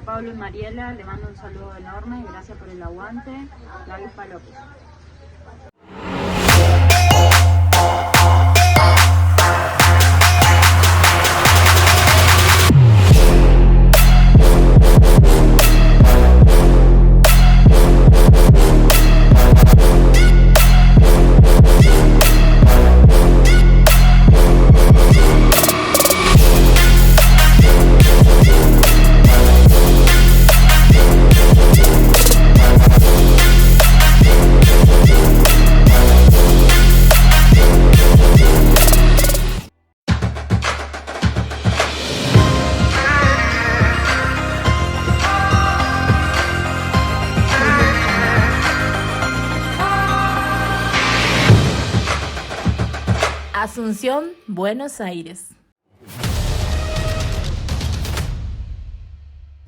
Pablo y Mariela, le mando un saludo enorme, gracias por el aguante. La Avispa López. Asunción, Buenos Aires.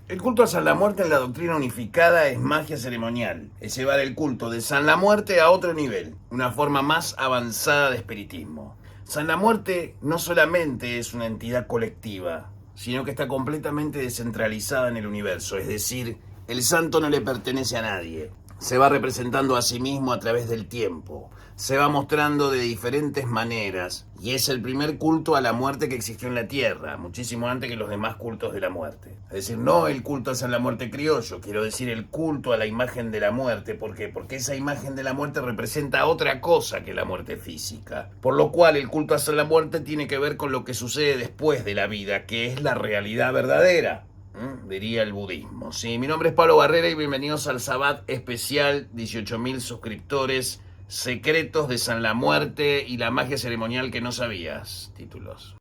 El culto a San la Muerte en la doctrina unificada es magia ceremonial, es llevar el culto de San la Muerte a otro nivel, una forma más avanzada de espiritismo. San la Muerte no solamente es una entidad colectiva, sino que está completamente descentralizada en el universo, es decir, el santo no le pertenece a nadie. Se va representando a sí mismo a través del tiempo, se va mostrando de diferentes maneras y es el primer culto a la muerte que existió en la Tierra, muchísimo antes que los demás cultos de la muerte. Es decir, no el culto a San la Muerte criollo, quiero decir el culto a la imagen de la muerte. ¿Por qué? Porque esa imagen de la muerte representa otra cosa que la muerte física. Por lo cual el culto a San la Muerte tiene que ver con lo que sucede después de la vida, que es la realidad verdadera. Diría el budismo. Sí, mi nombre es Pablo Barrera y bienvenidos al Sabbat especial 18.000 suscriptores secretos de San la Muerte y la magia ceremonial que no sabías. Títulos.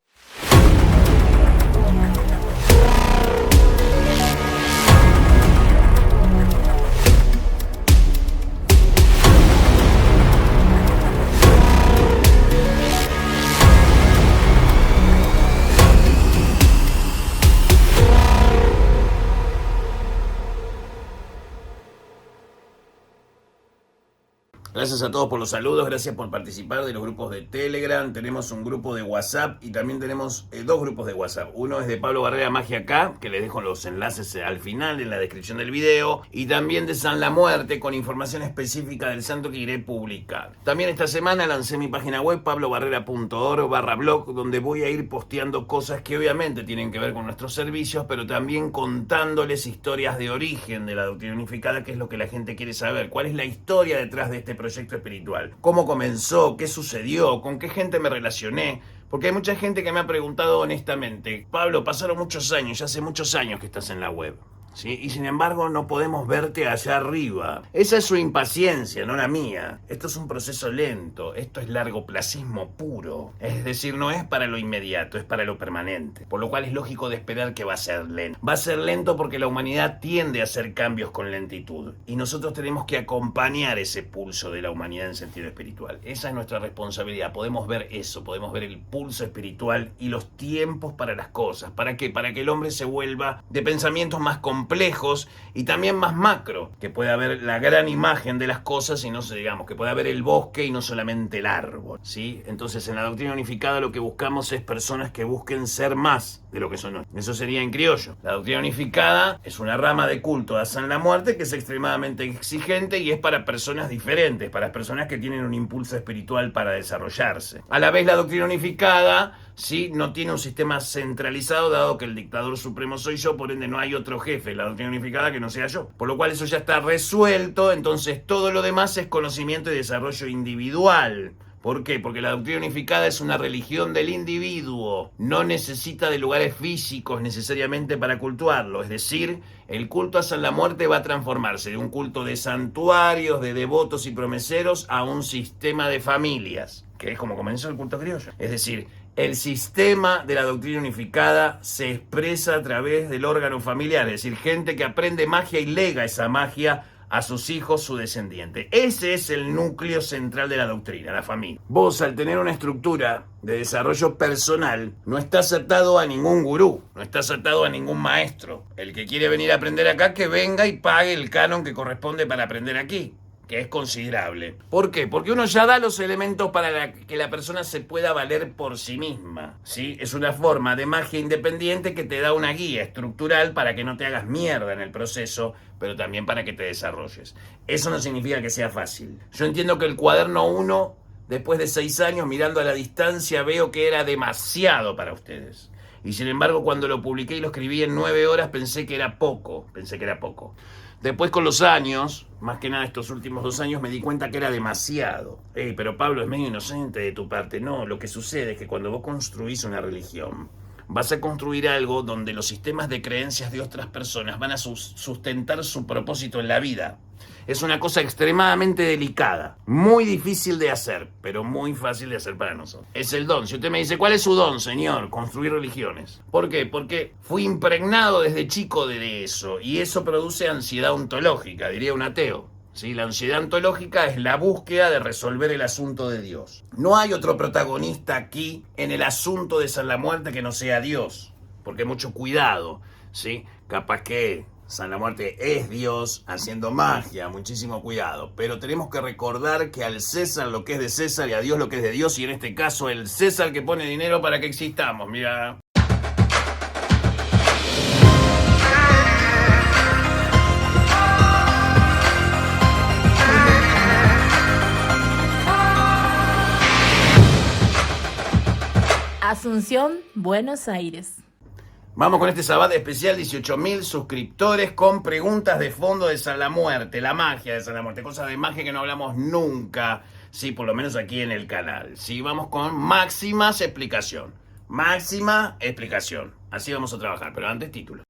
Gracias a todos por los saludos, gracias por participar de los grupos de Telegram. Tenemos un grupo de WhatsApp y también tenemos dos grupos de WhatsApp. Uno es de Pablo Barrera Magia Acá, que les dejo los enlaces al final en la descripción del video. Y también de San la Muerte, con información específica del santo que iré a publicar. También esta semana lancé mi página web, pablobarrera.org/blog, donde voy a ir posteando cosas que obviamente tienen que ver con nuestros servicios, pero también contándoles historias de origen de la doctrina unificada, que es lo que la gente quiere saber. ¿Cuál es la historia detrás de este proyecto espiritual? ¿Cómo comenzó? ¿Qué sucedió? ¿Con qué gente me relacioné? Porque hay mucha gente que me ha preguntado honestamente: Pablo, pasaron muchos años, ya hace muchos años que estás en la web, ¿sí? Y sin embargo no podemos verte allá arriba. Esa es su impaciencia, no la mía. Esto es un proceso lento, esto es largoplacismo puro. Es decir, no es para lo inmediato, es para lo permanente. Por lo cual es lógico de esperar que va a ser lento. Va a ser lento porque la humanidad tiende a hacer cambios con lentitud. Y nosotros tenemos que acompañar ese pulso de la humanidad en sentido espiritual. Esa es nuestra responsabilidad. Podemos ver eso, podemos ver el pulso espiritual y los tiempos para las cosas. ¿Para qué? Para que el hombre se vuelva de pensamientos más complejos y también más macro, que pueda ver la gran imagen de las cosas y no se digamos, que pueda ver el bosque y no solamente el árbol, ¿sí? Entonces en la doctrina unificada lo que buscamos es personas que busquen ser más de lo que son hoy. Eso sería en criollo. La doctrina unificada es una rama de culto a San la Muerte que es extremadamente exigente y es para personas diferentes, para personas que tienen un impulso espiritual para desarrollarse. A la vez la doctrina unificada, sí, no tiene un sistema centralizado, dado que el dictador supremo soy yo, por ende no hay otro jefe, la doctrina unificada, que no sea yo. Por lo cual eso ya está resuelto, entonces todo lo demás es conocimiento y desarrollo individual. ¿Por qué? Porque la doctrina unificada es una religión del individuo. No necesita de lugares físicos necesariamente para cultuarlo. Es decir, el culto a San la Muerte va a transformarse de un culto de santuarios, de devotos y promeseros, a un sistema de familias, que es como comenzó el culto criollo. Es decir, el sistema de la doctrina unificada se expresa a través del órgano familiar. Es decir, gente que aprende magia y lega esa magia a sus hijos, su descendiente. Ese es el núcleo central de la doctrina, la familia. Vos, al tener una estructura de desarrollo personal, no estás atado a ningún gurú, no estás atado a ningún maestro. El que quiere venir a aprender acá, que venga y pague el canon que corresponde para aprender aquí. que es considerable. ¿Por qué? Porque uno ya da los elementos para que la persona se pueda valer por sí misma, ¿sí? Es una forma de magia independiente que te da una guía estructural para que no te hagas mierda en el proceso, pero también para que te desarrolles. Eso no significa que sea fácil. Yo entiendo que el cuaderno 1, después de 6 años, mirando a la distancia, veo que era demasiado para ustedes. Y sin embargo, cuando lo publiqué y lo escribí en 9 horas, pensé que era poco. Después, con los años, más que nada estos últimos 2 años, me di cuenta que era demasiado. Pero Pablo, es medio inocente de tu parte. No, lo que sucede es que cuando vos construís una religión, vas a construir algo donde los sistemas de creencias de otras personas van a sustentar su propósito en la vida. Es una cosa extremadamente delicada, muy difícil de hacer, pero muy fácil de hacer para nosotros. Es el don. Si usted me dice, ¿cuál es su don, señor? Construir religiones. ¿Por qué? Porque fui impregnado desde chico de eso, y eso produce ansiedad ontológica, diría un ateo. ¿Sí? La ansiedad ontológica es la búsqueda de resolver el asunto de Dios. No hay otro protagonista aquí en el asunto de San la Muerte que no sea Dios, porque mucho cuidado, ¿sí? Capaz que San la Muerte es Dios haciendo magia, muchísimo cuidado. Pero tenemos que recordar que al César lo que es de César y a Dios lo que es de Dios, y en este caso el César que pone dinero para que existamos, mira. Asunción, Buenos Aires. Vamos con este sábado especial, 18.000 suscriptores con preguntas de fondo de San la Muerte, la magia de San la Muerte, cosas de magia que no hablamos nunca, sí, por lo menos aquí en el canal. Sí, vamos con máxima explicación, así vamos a trabajar, pero antes título.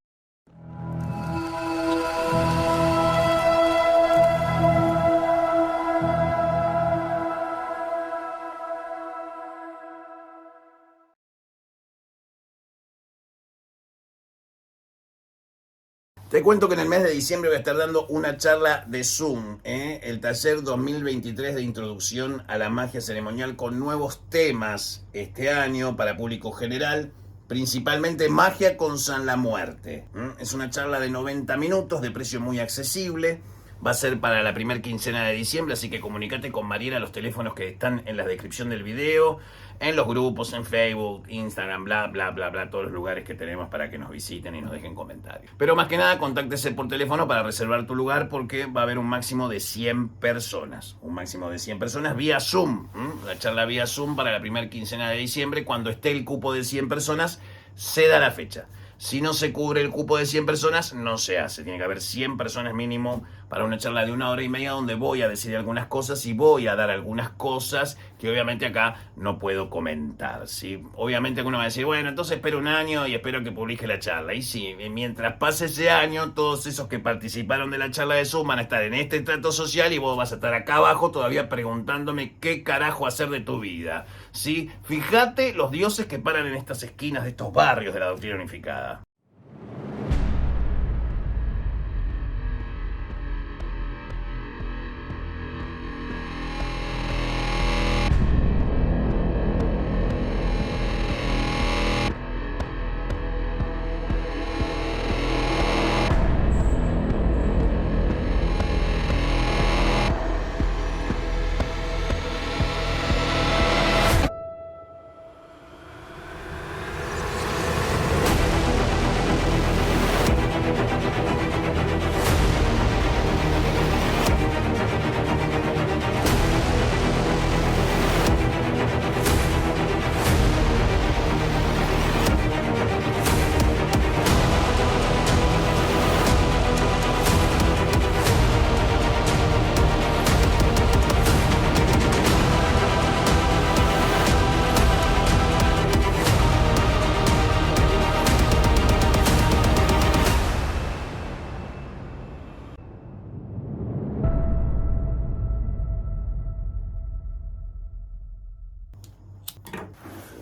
Te cuento que en el mes de diciembre voy a estar dando una charla de Zoom, el taller 2023 de introducción a la magia ceremonial con nuevos temas este año para público general, principalmente magia con San la Muerte. Es una charla de 90 minutos de precio muy accesible. Va a ser para la primera quincena de diciembre, así que comunícate con Mariela a los teléfonos que están en la descripción del video, en los grupos, en Facebook, Instagram, bla, bla, bla, bla, todos los lugares que tenemos para que nos visiten y nos dejen comentarios. Pero más que nada, contáctese por teléfono para reservar tu lugar porque va a haber un máximo de 100 personas. Un máximo de 100 personas vía Zoom. La charla vía Zoom para la primera quincena de diciembre. Cuando esté el cupo de 100 personas, se da la fecha. Si no se cubre el cupo de 100 personas, no se hace. Tiene que haber 100 personas mínimo para una charla de 1 hora y media donde voy a decir algunas cosas y voy a dar algunas cosas que obviamente acá no puedo comentar, ¿sí? Obviamente uno va a decir, bueno, entonces espero un año y espero que publique la charla. Y sí, mientras pase ese año, todos esos que participaron de la charla de Zoom van a estar en este estrato social y vos vas a estar acá abajo todavía preguntándome qué carajo hacer de tu vida, ¿sí? Fíjate los dioses que paran en estas esquinas de estos barrios de la doctrina unificada.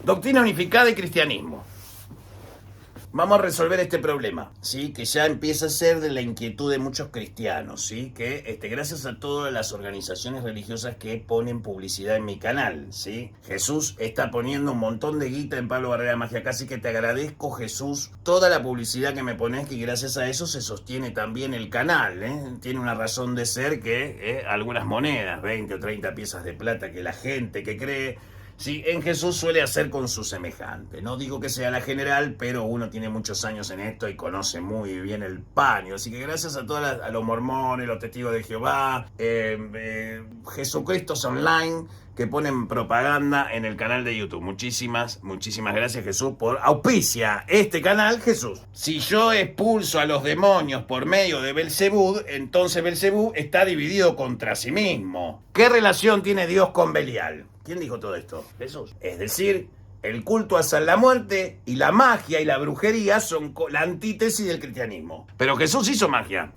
Doctrina unificada y cristianismo. vamos a resolver este problema, ¿sí? Que ya empieza a ser de la inquietud de muchos cristianos, ¿sí? Que gracias a todas las organizaciones religiosas que ponen publicidad en mi canal, ¿sí? Jesús está poniendo un montón de guita en Pablo Barrera Magia Acá, así que te agradezco, Jesús, toda la publicidad que me pones, que gracias a eso se sostiene también el canal, ¿eh? Tiene una razón de ser que algunas monedas, 20 o 30 piezas de plata que la gente que cree, sí, en Jesús suele hacer con su semejante. No digo que sea la general, pero uno tiene muchos años en esto y conoce muy bien el paño. Así que gracias a a los mormones, los testigos de Jehová, Jesucristos Online, que ponen propaganda en el canal de YouTube. Muchísimas gracias, Jesús, por auspicia este canal, Jesús. Si yo expulso a los demonios por medio de Belzebú, entonces Belzebú está dividido contra sí mismo. ¿Qué relación tiene Dios con Belial? ¿Quién dijo todo esto? Jesús. Es decir, el culto a San la Muerte y la magia y la brujería son la antítesis del cristianismo. Pero Jesús hizo magia.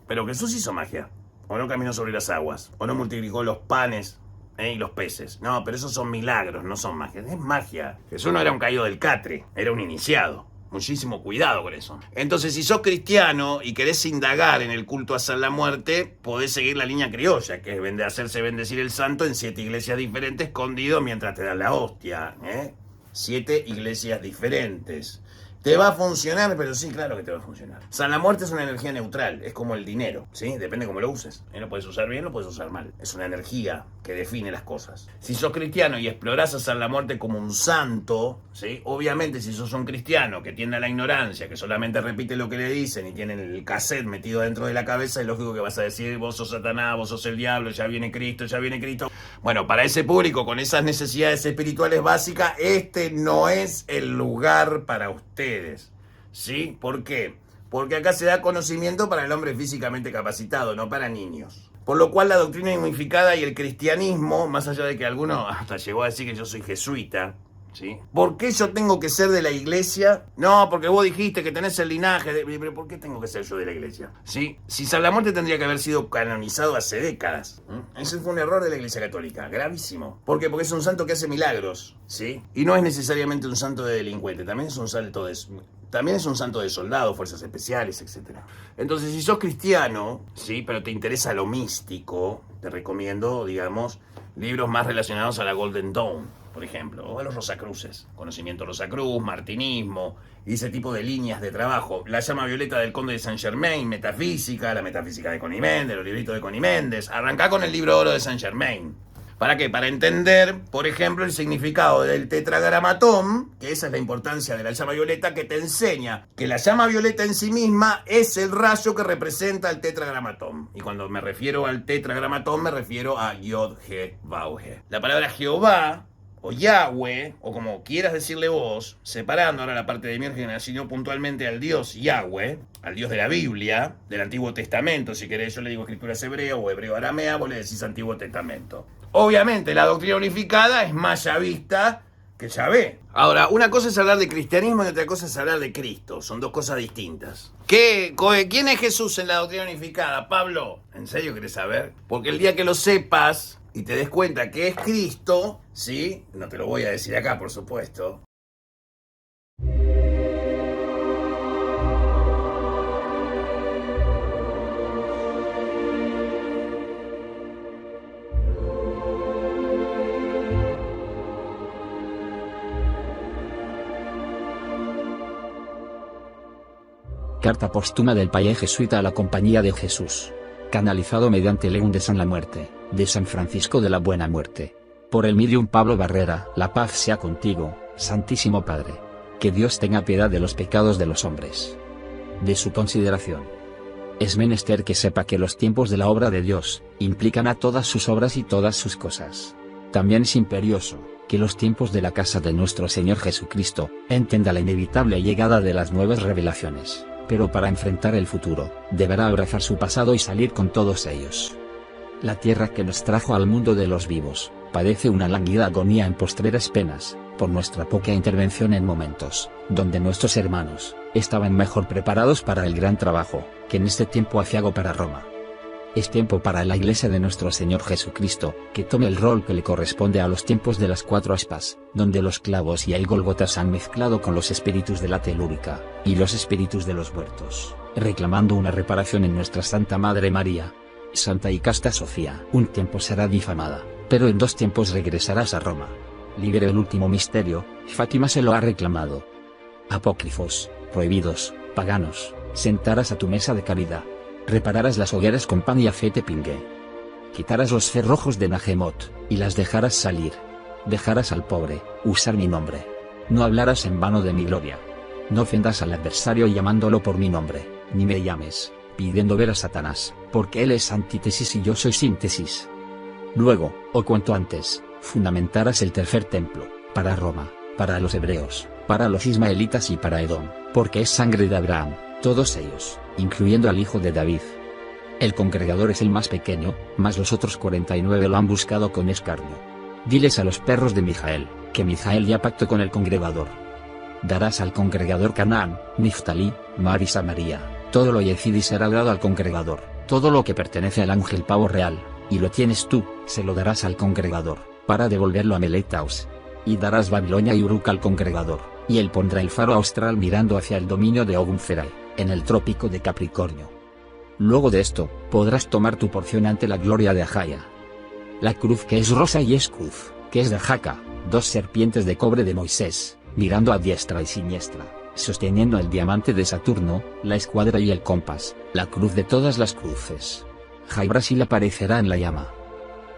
O no caminó sobre las aguas. O no multiplicó los panes y los peces. No, pero esos son milagros, no son magia. Es magia. Jesús no era un caído del catre, era un iniciado. Muchísimo cuidado con eso. Entonces, si sos cristiano y querés indagar en el culto a San la Muerte, podés seguir la línea criolla, que es hacerse bendecir el santo en 7 iglesias diferentes, escondido mientras te dan la hostia. 7 iglesias diferentes. ¿Te va a funcionar? Pero sí, claro que te va a funcionar. San la Muerte es una energía neutral, es como el dinero, ¿sí? Depende cómo lo uses. Lo puedes usar bien, lo puedes usar mal. Es una energía que define las cosas. Si sos cristiano y explorás a San la Muerte como un santo, ¿sí? Obviamente, si sos un cristiano que tiende a la ignorancia, que solamente repite lo que le dicen y tienen el cassette metido dentro de la cabeza, es lógico que vas a decir, vos sos Satanás, vos sos el diablo, ya viene Cristo, ya viene Cristo. Bueno, para ese público con esas necesidades espirituales básicas, este no es el lugar para ustedes. ¿Sí? ¿Por qué? Porque acá se da conocimiento para el hombre físicamente capacitado, no para niños. Por lo cual la doctrina unificada y el cristianismo, más allá de que alguno hasta llegó a decir que yo soy jesuita, ¿sí? ¿Por qué yo tengo que ser de la iglesia? No, porque vos dijiste que tenés el linaje pero ¿por qué tengo que ser yo de la iglesia? ¿Sí? Si San la Muerte tendría que haber sido canonizado hace décadas. Ese fue un error de la iglesia católica, gravísimo. ¿Por qué? Porque es un santo que hace milagros, ¿sí? Y no es necesariamente un santo de delincuente, también es un santo de soldados, fuerzas especiales, etc. Entonces, si sos cristiano, ¿sí? Pero te interesa lo místico, te recomiendo, digamos, libros más relacionados a la Golden Dawn, por ejemplo, o a los Rosacruces, conocimiento Rosacruz, martinismo, y ese tipo de líneas de trabajo. La llama violeta del Conde de Saint Germain, metafísica, la metafísica de Connie Méndez, los libritos de Connie Méndez. Arrancá con el libro oro de Saint Germain. ¿Para qué? Para entender, por ejemplo, el significado del tetragramatón, que esa es la importancia de la llama violeta, que te enseña que la llama violeta en sí misma es el rayo que representa el tetragramatón. Y cuando me refiero al tetragramatón, me refiero a Yod, He, Vav, He. La palabra Jehová, o Yahweh, o como quieras decirle vos, separando ahora la parte de mi generación puntualmente al Dios Yahweh, al Dios de la Biblia, del Antiguo Testamento, si querés, yo le digo escrituras hebreo o hebreo aramea, vos le decís Antiguo Testamento. Obviamente la doctrina unificada es más yavista que Yahvé. Ahora, una cosa es hablar de cristianismo y otra cosa es hablar de Cristo, son dos cosas distintas. ¿Quién es Jesús en la doctrina unificada, Pablo? ¿En serio querés saber? Porque el día que lo sepas y te des cuenta que es Cristo, ¿sí? No te lo voy a decir acá, por supuesto. Carta póstuma del Paye Jesuita a la Compañía de Jesús. Canalizado mediante León de San la Muerte, de San Francisco de la Buena Muerte. Por el medium Pablo Barrera, la paz sea contigo, Santísimo Padre. Que Dios tenga piedad de los pecados de los hombres. De su consideración. Es menester que sepa que los tiempos de la obra de Dios, implican a todas sus obras y todas sus cosas. También es imperioso, que los tiempos de la casa de nuestro Señor Jesucristo, entienda la inevitable llegada de las nuevas revelaciones. Pero para enfrentar el futuro, deberá abrazar su pasado y salir con todos ellos. La tierra que nos trajo al mundo de los vivos, padece una lánguida agonía en postreras penas, por nuestra poca intervención en momentos, donde nuestros hermanos, estaban mejor preparados para el gran trabajo, que en este tiempo aciago para Roma. Es tiempo para la Iglesia de nuestro Señor Jesucristo, que tome el rol que le corresponde a los tiempos de las 4 aspas, donde los clavos y el Gólgota se han mezclado con los espíritus de la telúrica, y los espíritus de los muertos, reclamando una reparación en nuestra Santa Madre María. Santa y casta Sofía. Un tiempo será difamada, pero en 2 tiempos regresarás a Roma. Libre el último misterio, Fátima se lo ha reclamado. Apócrifos, prohibidos, paganos, sentarás a tu mesa de caridad. Repararás las hogueras con pan y aceite pingue. Quitarás los cerrojos de Nahemot, y las dejarás salir. Dejarás al pobre usar mi nombre. No hablarás en vano de mi gloria. No ofendas al adversario llamándolo por mi nombre, ni me llames, pidiendo ver a Satanás, porque él es antítesis y yo soy síntesis. Luego, o cuanto antes, fundamentarás el tercer templo, para Roma, para los hebreos, para los ismaelitas y para Edom, porque es sangre de Abraham, todos ellos, incluyendo al hijo de David. El congregador es el más pequeño, mas los otros 49 lo han buscado con escarnio. Diles a los perros de Mijael, que Mijael ya pactó con el congregador. Darás al congregador Canaán, Niftalí, Mar y Samaria, todo lo Yezidi será dado al congregador, todo lo que pertenece al ángel pavo real, y lo tienes tú, se lo darás al congregador, para devolverlo a Meletaos. Y darás Babilonia y Uruk al congregador, y él pondrá el faro austral mirando hacia el dominio de Ogunferai, en el trópico de Capricornio. Luego de esto, podrás tomar tu porción ante la gloria de Ajaya. La cruz que es rosa y es cruz, que es de Jaca, 2 serpientes de cobre de Moisés, mirando a diestra y siniestra, sosteniendo el diamante de Saturno, la escuadra y el compás, la cruz de todas las cruces. Jai Brasil aparecerá en la llama.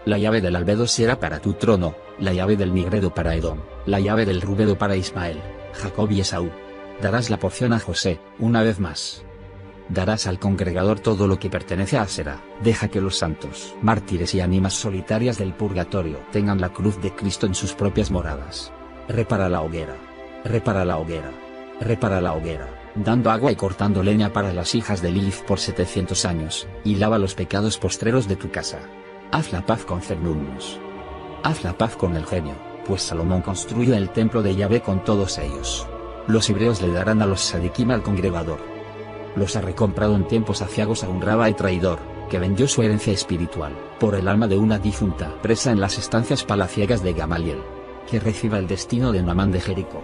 La llave del albedo será para tu trono, la llave del nigredo para Edom, la llave del rubedo para Ismael, Jacob y Esaú. Darás la porción a José, una vez más. Darás al congregador todo lo que pertenece a Asera. Deja que los santos, mártires y ánimas solitarias del purgatorio tengan la cruz de Cristo en sus propias moradas. Repara la hoguera. Repara la hoguera. Repara la hoguera, dando agua y cortando leña para las hijas de Lilith por 700 años, y lava los pecados postreros de tu casa. Haz la paz con Cernunnos. Haz la paz con el genio, pues Salomón construyó el templo de Yahvé con todos ellos. Los hebreos le darán a los sadiquim al congregador. Los ha recomprado en tiempos aciagos a un rabá traidor, que vendió su herencia espiritual, por el alma de una difunta presa en las estancias palaciegas de Gamaliel. Que reciba el destino de Naamán de Jericó.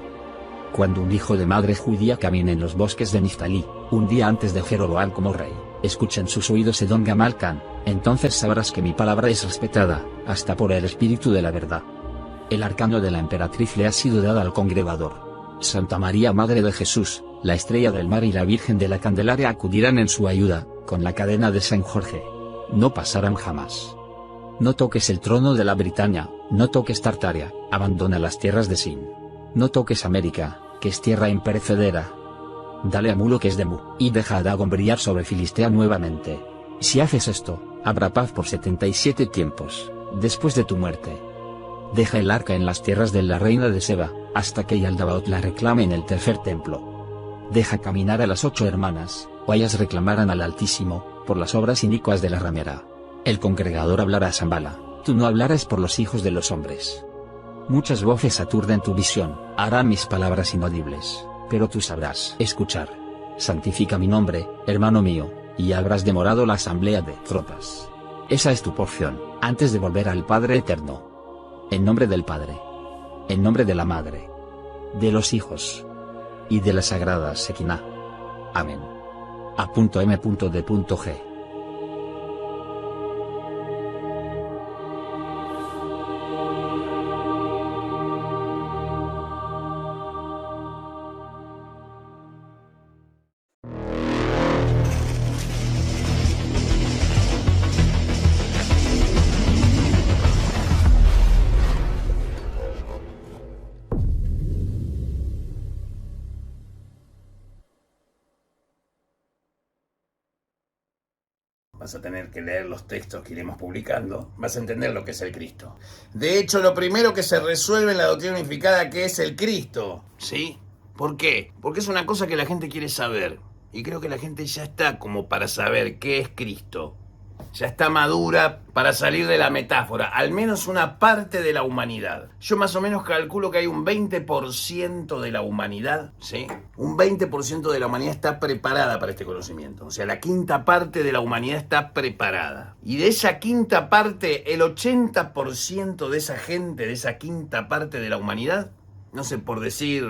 Cuando un hijo de madre judía camine en los bosques de Niftalí, un día antes de Jeroboam como rey, escucha en sus oídos Edom Gamal Can, entonces sabrás que mi palabra es respetada, hasta por el espíritu de la verdad. El arcano de la emperatriz le ha sido dado al congregador. Santa María Madre de Jesús, la estrella del mar y la Virgen de la Candelaria acudirán en su ayuda, con la cadena de San Jorge. No pasarán jamás. No toques el trono de la Britania, no toques Tartaria, abandona las tierras de Sin. No toques América, que es tierra imperecedera. Dale a Mulo que es de Mu, y deja a Dagon brillar sobre Filistea nuevamente. Si haces esto, habrá paz por 77 tiempos, después de tu muerte. Deja el arca en las tierras de la reina de Seba, hasta que Yaldabaoth la reclame en el tercer templo. Deja caminar a las 8 hermanas, o ellas reclamarán al Altísimo, por las obras inicuas de la ramera. El congregador hablará a Zambala, tú no hablarás por los hijos de los hombres. Muchas voces aturden tu visión, harán mis palabras inaudibles, pero tú sabrás escuchar. Santifica mi nombre, hermano mío, y habrás demorado la asamblea de tropas. Esa es tu porción, antes de volver al Padre Eterno. En nombre del Padre, en nombre de la Madre, de los hijos, y de la sagrada Shekinah. Amén. A.M.D.G. Vas a tener que leer los textos que iremos publicando. Vas a entender lo que es el Cristo. De hecho, lo primero que se resuelve en la doctrina unificada, ¿qué es el Cristo? ¿Sí? ¿Por qué? Porque es una cosa que la gente quiere saber. Y creo que la gente ya está como para saber qué es Cristo. ya está madura para salir de la metáfora, al menos una parte de la humanidad. Yo más o menos calculo que hay un 20% de la humanidad, ¿sí? Un 20% de la humanidad está preparada para este conocimiento. O sea, la quinta parte de la humanidad está preparada. Y de esa quinta parte, el 80% de esa gente, de esa quinta parte de la humanidad, no sé, por decir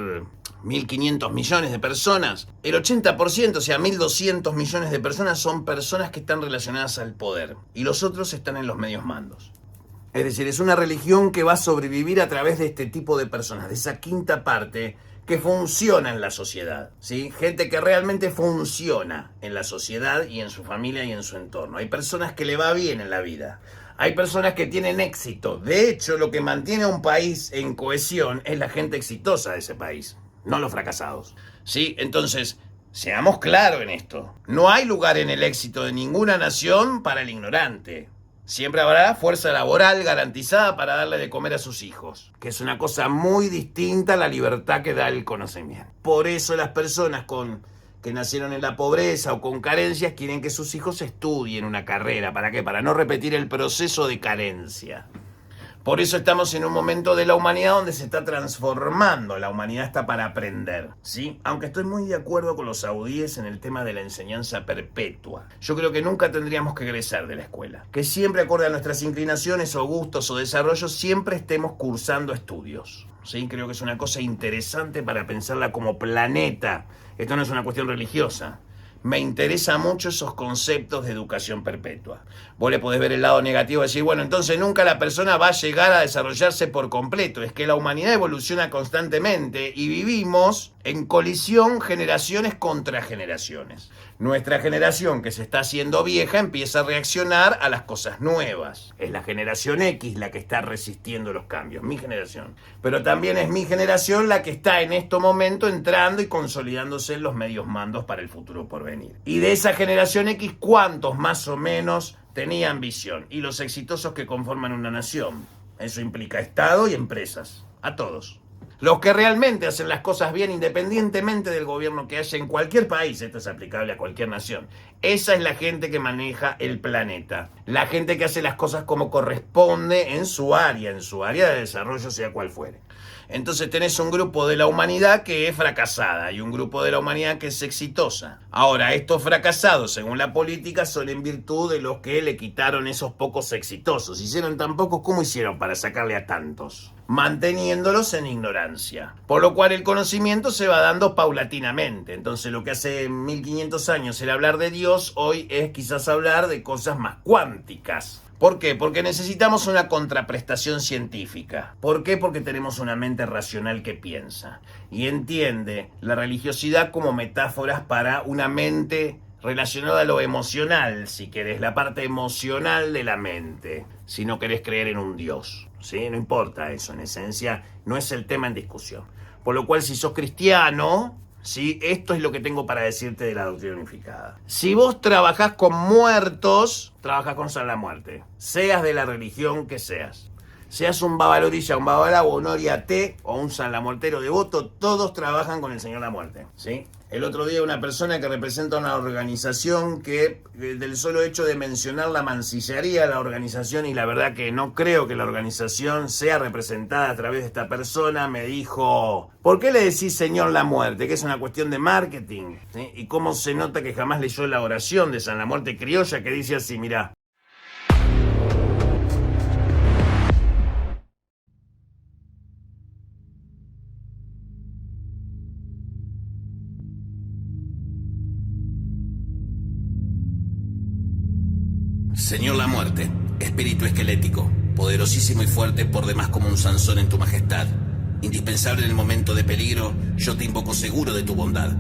1.500 millones de personas, el 80%, o sea, 1.200 millones de personas son personas que están relacionadas al poder y los otros están en los medios mandos. Es decir, es una religión que va a sobrevivir a través de este tipo de personas, de esa quinta parte que funciona en la sociedad, ¿sí? Gente que realmente funciona en la sociedad y en su familia y en su entorno. Hay personas que le va bien en la vida. Hay personas que tienen éxito. De hecho, lo que mantiene a un país en cohesión es la gente exitosa de ese país, no los fracasados. ¿Sí? Entonces, seamos claros en esto. No hay lugar en el éxito de ninguna nación para el ignorante. Siempre habrá fuerza laboral garantizada para darle de comer a sus hijos, que es una cosa muy distinta a la libertad que da el conocimiento. Por eso las personas que nacieron en la pobreza o con carencias quieren que sus hijos estudien una carrera. ¿Para qué? Para no repetir el proceso de carencia. Por eso estamos en un momento de la humanidad donde se está transformando. La humanidad está para aprender, ¿sí? Aunque estoy muy de acuerdo con los saudíes en el tema de la enseñanza perpetua. Yo creo que nunca tendríamos que egresar de la escuela. Que siempre, acorde a nuestras inclinaciones o gustos o desarrollos, siempre estemos cursando estudios, ¿sí? Creo que es una cosa interesante para pensarla como planeta. Esto no es una cuestión religiosa. Me interesa mucho esos conceptos de educación perpetua. Vos le podés ver el lado negativo y decir, bueno, entonces nunca la persona va a llegar a desarrollarse por completo. Es que la humanidad evoluciona constantemente y vivimos en colisión generaciones contra generaciones. Nuestra generación, que se está haciendo vieja, empieza a reaccionar a las cosas nuevas. Es la generación X la que está resistiendo los cambios, mi generación. Pero también es mi generación la que está en este momento entrando y consolidándose en los medios mandos para el futuro por venir. Y de esa generación X, ¿cuántos más o menos tenían visión? Y los exitosos que conforman una nación. Eso implica Estado y empresas. A todos. Los que realmente hacen las cosas bien independientemente del gobierno que haya en cualquier país, esto es aplicable a cualquier nación. Esa es la gente que maneja el planeta. La gente que hace las cosas como corresponde en su área de desarrollo, sea cual fuere. Entonces tenés un grupo de la humanidad que es fracasada y un grupo de la humanidad que es exitosa. Ahora, estos fracasados, según la política, son en virtud de los que le quitaron esos pocos exitosos. Hicieron tan pocos, ¿cómo hicieron para sacarle a tantos? Manteniéndolos en ignorancia. Por lo cual el conocimiento se va dando paulatinamente. Entonces lo que hace 1500 años era hablar de Dios, hoy es quizás hablar de cosas más cuánticas. ¿Por qué? Porque necesitamos una contraprestación científica. ¿Por qué? Porque tenemos una mente racional que piensa y entiende la religiosidad como metáforas para una mente relacionada a lo emocional, si querés, la parte emocional de la mente, si no querés creer en un Dios, ¿sí? No importa eso, en esencia no es el tema en discusión. Por lo cual, si sos cristiano, ¿sí? Esto es lo que tengo para decirte de la doctrina unificada. Si vos trabajás con muertos, trabajás con San la Muerte, seas de la religión que seas. Seas un babalorilla, un babalabo, un oriaté o un San la Muertero devoto, todos trabajan con el Señor la Muerte, ¿sí? El otro día una persona que representa una organización que del solo hecho de mencionar la mancillaría la organización, y la verdad que no creo que la organización sea representada a través de esta persona, me dijo, ¿por qué le decís Señor la Muerte? Que es una cuestión de marketing, ¿sí? Y cómo se nota que jamás leyó la oración de San la Muerte criolla que dice así, mirá. Señor la Muerte, espíritu esquelético, poderosísimo y fuerte por demás como un Sansón en tu majestad. Indispensable en el momento de peligro, yo te invoco seguro de tu bondad.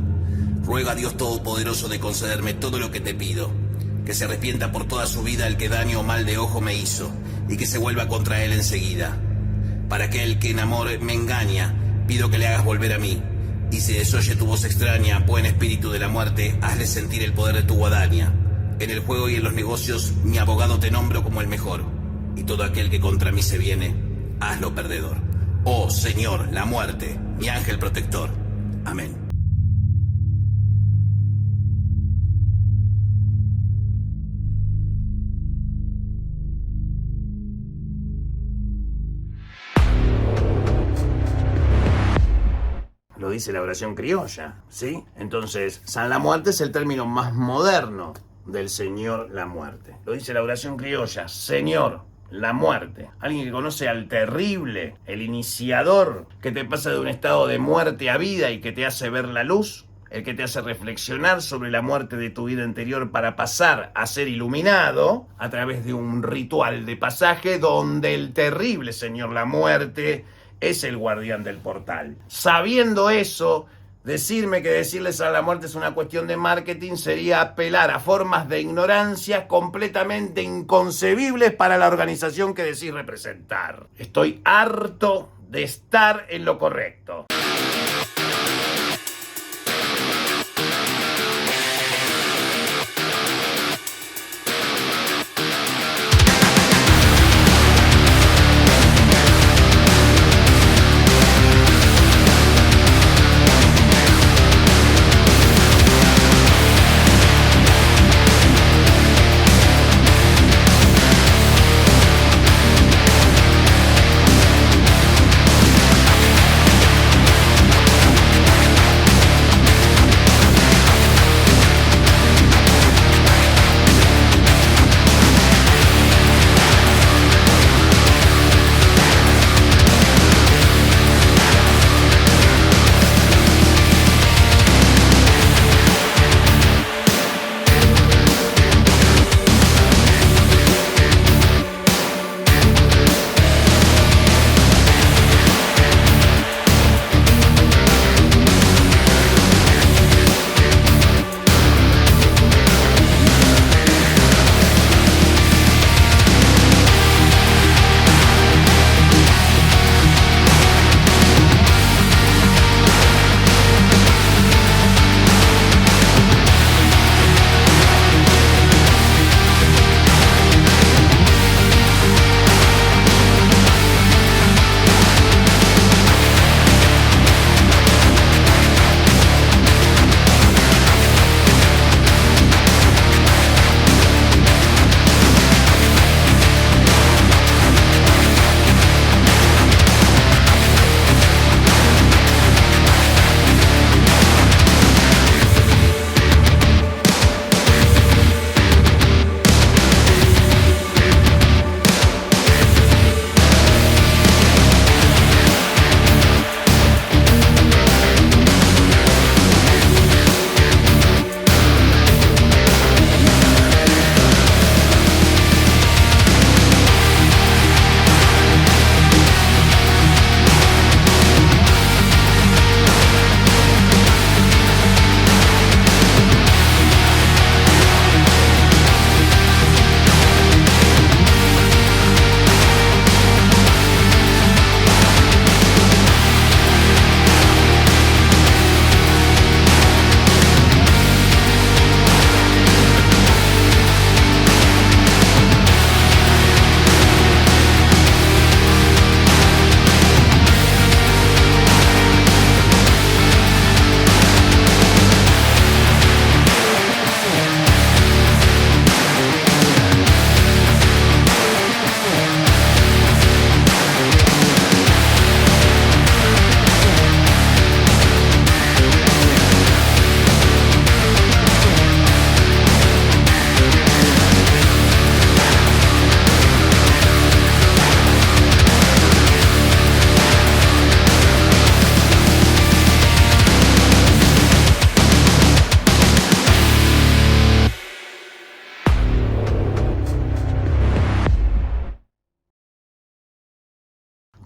Ruega a Dios Todopoderoso de concederme todo lo que te pido. Que se arrepienta por toda su vida el que daño o mal de ojo me hizo, y que se vuelva contra él enseguida. Para aquel que en amor me engaña, pido que le hagas volver a mí. Y si desoye tu voz extraña, buen espíritu de la muerte, hazle sentir el poder de tu guadaña. En el juego y en los negocios, mi abogado te nombro como el mejor. Y todo aquel que contra mí se viene, hazlo perdedor. Oh Señor, la muerte, mi ángel protector. Amén. lo dice la oración criolla, ¿sí? Entonces, San la Muerte es el término más moderno del Señor la Muerte. Lo dice la oración criolla, Señor la Muerte. Alguien que conoce al terrible, el iniciador, que te pasa de un estado de muerte a vida y que te hace ver la luz, el que te hace reflexionar sobre la muerte de tu vida anterior para pasar a ser iluminado a través de un ritual de pasaje donde el terrible Señor la Muerte es el guardián del portal. Sabiendo eso, decirme que decirles a la muerte es una cuestión de marketing sería apelar a formas de ignorancia completamente inconcebibles para la organización que decís representar. Estoy harto de estar en lo correcto.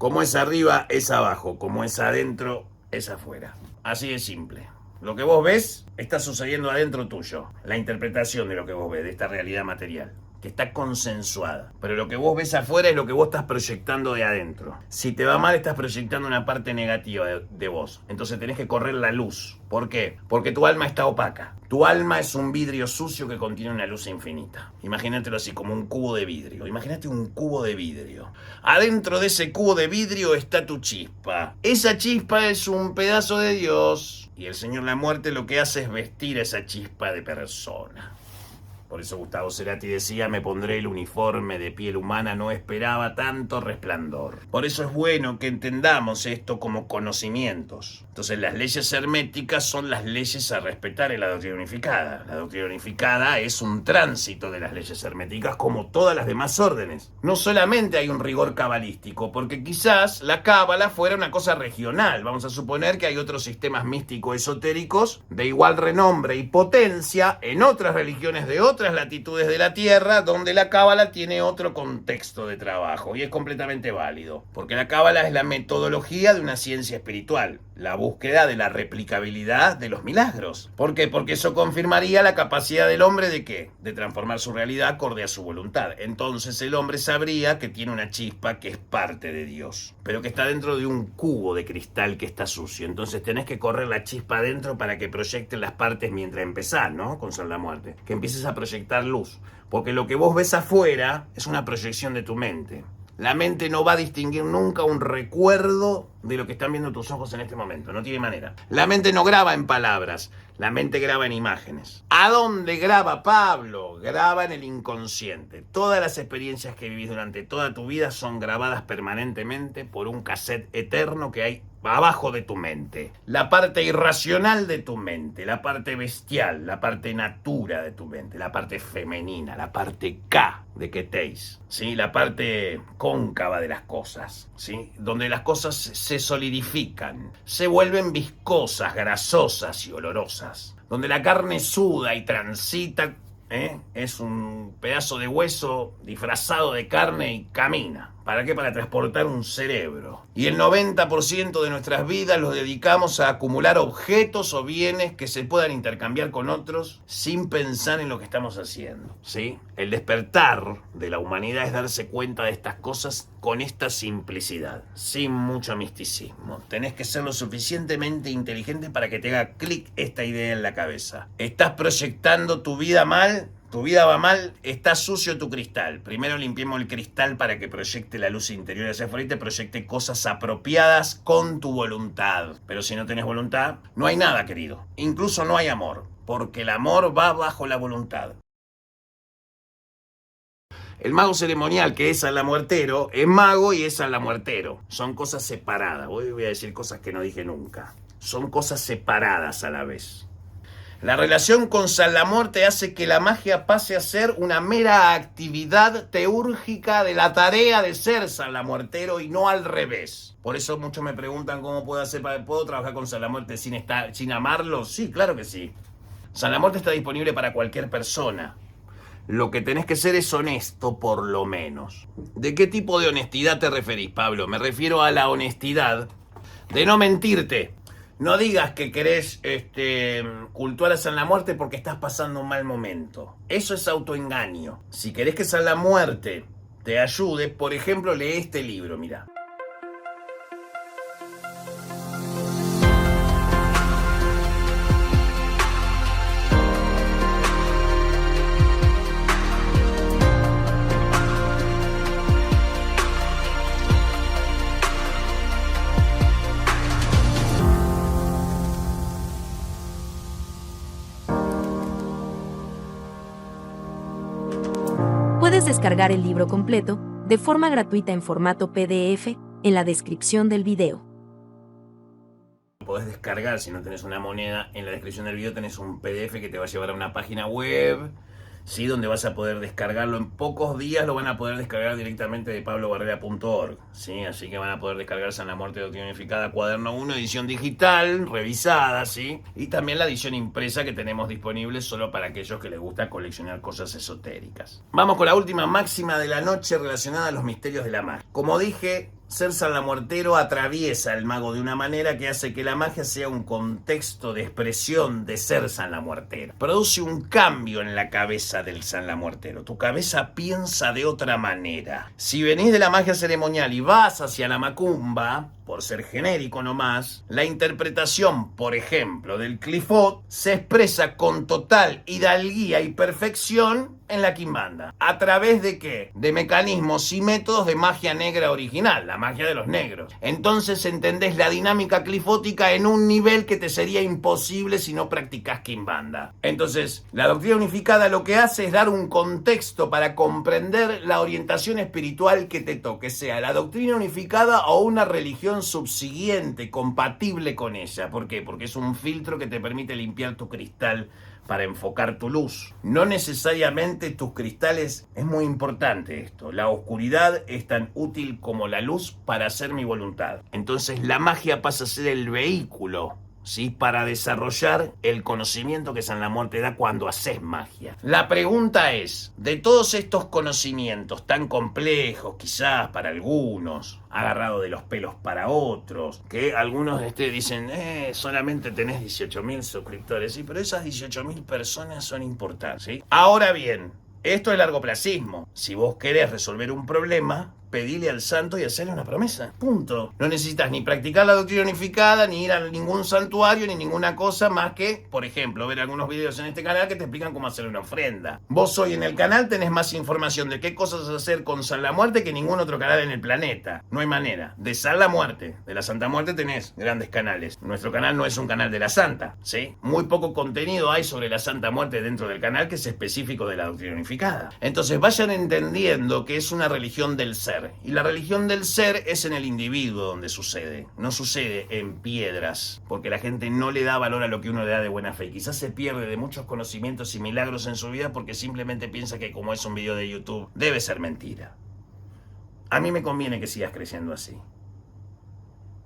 Como es arriba, es abajo. Como es adentro, es afuera. Así de simple. Lo que vos ves está sucediendo adentro tuyo. La interpretación de lo que vos ves, de esta realidad material, que está consensuada. Pero lo que vos ves afuera es lo que vos estás proyectando de adentro. Si te va mal, estás proyectando una parte negativa de vos. Entonces tenés que correr la luz. ¿Por qué? Porque tu alma está opaca. Tu alma es un vidrio sucio que contiene una luz infinita. Imagínatelo así, como un cubo de vidrio. Imagínate un cubo de vidrio. Adentro de ese cubo de vidrio está tu chispa. Esa chispa es un pedazo de Dios. Y el Señor la Muerte lo que hace es vestir a esa chispa de persona. Por eso Gustavo Cerati decía, me pondré el uniforme de piel humana, no esperaba tanto resplandor. Por eso es bueno que entendamos esto como conocimientos. Entonces las leyes herméticas son las leyes a respetar en la doctrina unificada. La doctrina unificada es un tránsito de las leyes herméticas como todas las demás órdenes. No solamente hay un rigor cabalístico, porque quizás la cábala fuera una cosa regional. Vamos a suponer que hay otros sistemas místico-esotéricos de igual renombre y potencia en otras religiones de otras latitudes de la Tierra, donde la cábala tiene otro contexto de trabajo y es completamente válido, porque la cábala es la metodología de una ciencia espiritual, la búsqueda de la replicabilidad de los milagros. ¿Por qué? Porque eso confirmaría la capacidad del hombre ¿de qué? De transformar su realidad acorde a su voluntad. Entonces el hombre sabría que tiene una chispa que es parte de Dios, pero que está dentro de un cubo de cristal que está sucio. Entonces tenés que correr la chispa adentro para que proyecten las partes mientras empezás, ¿no? Con San la Muerte. Que empieces a proyectar luz. Porque lo que vos ves afuera es una proyección de tu mente. La mente no va a distinguir nunca un recuerdo de lo que están viendo tus ojos en este momento. No tiene manera. La mente no graba en palabras. La mente graba en imágenes. ¿A dónde graba Pablo? Graba en el inconsciente. Todas las experiencias que vivís durante toda tu vida son grabadas permanentemente por un cassette eterno que hay abajo de tu mente. La parte irracional de tu mente, la parte bestial, la parte natura de tu mente, la parte femenina, la parte K de Keteis, ¿sí? La parte cóncava de las cosas, ¿sí? Donde las cosas se solidifican, se vuelven viscosas, grasosas y olorosas. Donde la carne suda y transita, es un pedazo de hueso disfrazado de carne y camina. ¿Para qué? Para transportar un cerebro. Y el 90% de nuestras vidas los dedicamos a acumular objetos o bienes que se puedan intercambiar con otros sin pensar en lo que estamos haciendo, ¿sí? El despertar de la humanidad es darse cuenta de estas cosas con esta simplicidad, sin mucho misticismo. Tenés que ser lo suficientemente inteligente para que te haga clic esta idea en la cabeza. ¿Estás proyectando tu vida mal? Tu vida va mal, está sucio tu cristal. Primero limpiemos el cristal para que proyecte la luz interior hacia afuera y te proyecte cosas apropiadas con tu voluntad. Pero si no tenés voluntad, no hay nada, querido. Incluso no hay amor, porque el amor va bajo la voluntad. El mago ceremonial, que es San la Muertero, es mago y es San la Muertero. Son cosas separadas. Hoy voy a decir cosas que no dije nunca. Son cosas separadas a la vez. La relación con San la Muerte hace que la magia pase a ser una mera actividad teúrgica de la tarea de ser San la Muertero y no al revés. Por eso muchos me preguntan cómo puedo hacer, ¿puedo trabajar con San la Muerte sin amarlo? Sí, claro que sí. San la Muerte está disponible para cualquier persona. Lo que tenés que ser es honesto, por lo menos. ¿De qué tipo de honestidad te referís, Pablo? Me refiero a la honestidad de no mentirte. No digas que querés cultuar a San la Muerte porque estás pasando un mal momento. Eso es autoengaño. Si querés que San la Muerte te ayude, por ejemplo, lee este libro, mirá. Puedes descargar el libro completo, de forma gratuita en formato PDF, en la descripción del video. Podés descargar, si no tenés una moneda, en la descripción del video tenés un PDF que te va a llevar a una página web, ¿sí? Donde vas a poder descargarlo. En pocos días lo van a poder descargar directamente de pablobarrera.org, ¿sí? Así que van a poder descargar San la Muerte de Doctrina Unificada, cuaderno 1, edición digital, revisada, ¿sí? Y también la edición impresa que tenemos disponible solo para aquellos que les gusta coleccionar cosas esotéricas. Vamos con la última máxima de la noche relacionada a los misterios de la magia. Como dije, ser San la Muertero atraviesa al mago de una manera que hace que la magia sea un contexto de expresión de ser San la Muertero. Produce un cambio en la cabeza del San la Muertero. Tu cabeza piensa de otra manera. Si venís de la magia ceremonial y vas hacia la macumba, por ser genérico nomás, la interpretación, por ejemplo, del Clifot se expresa con total hidalguía y perfección en la quimbanda. ¿A través de qué? De mecanismos y métodos de magia negra original. La magia de los negros. Entonces entendés la dinámica clifótica en un nivel que te sería imposible si no practicás Kimbanda. Entonces, la doctrina unificada lo que hace es dar un contexto para comprender la orientación espiritual que te toque, sea la doctrina unificada o una religión subsiguiente, compatible con ella. ¿Por qué? Porque es un filtro que te permite limpiar tu cristal para enfocar tu luz. No necesariamente tus cristales, es muy importante esto, la oscuridad es tan útil como la luz para hacer mi voluntad. Entonces la magia pasa a ser el vehículo, ¿sí?, para desarrollar el conocimiento que San La Muerte da cuando haces magia. La pregunta es, de todos estos conocimientos tan complejos, quizás para algunos, agarrado de los pelos para otros, que algunos dicen, solamente tenés 18.000 suscriptores, sí, pero esas 18.000 personas son importantes, ¿sí? Ahora bien, esto es largoplacismo. Si vos querés resolver un problema, pedile al santo y hacerle una promesa. Punto. No necesitas ni practicar la doctrina unificada, ni ir a ningún santuario, ni ninguna cosa más que, por ejemplo, ver algunos videos en este canal que te explican cómo hacer una ofrenda. Vos hoy en el canal tenés más información de qué cosas hacer con San La Muerte que ningún otro canal en el planeta. No hay manera. De San La Muerte, de la Santa Muerte tenés grandes canales. Nuestro canal no es un canal de la Santa, ¿sí? Muy poco contenido hay sobre la Santa Muerte dentro del canal que es específico de la doctrina unificada. Entonces vayan entendiendo que es una religión del ser. Y la religión del ser es en el individuo donde sucede. No sucede en piedras, porque la gente no le da valor a lo que uno le da de buena fe. Quizás se pierde de muchos conocimientos y milagros en su vida porque simplemente piensa que como es un video de YouTube, debe ser mentira. A mí me conviene que sigas creciendo así.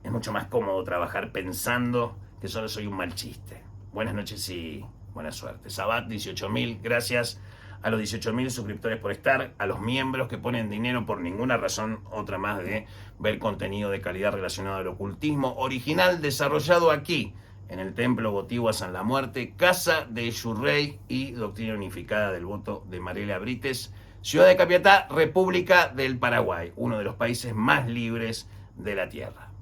Es mucho más cómodo trabajar pensando que solo soy un mal chiste. Buenas noches y buena suerte. Sabat, 18.000, gracias a los 18.000 suscriptores por estar, a los miembros que ponen dinero por ninguna razón, otra más de ver contenido de calidad relacionado al ocultismo original desarrollado aquí, en el Templo Votivo a San La Muerte, Casa de Yurrey y Doctrina Unificada del Voto de Mariela Brites, Ciudad de Capiatá, República del Paraguay, uno de los países más libres de la Tierra.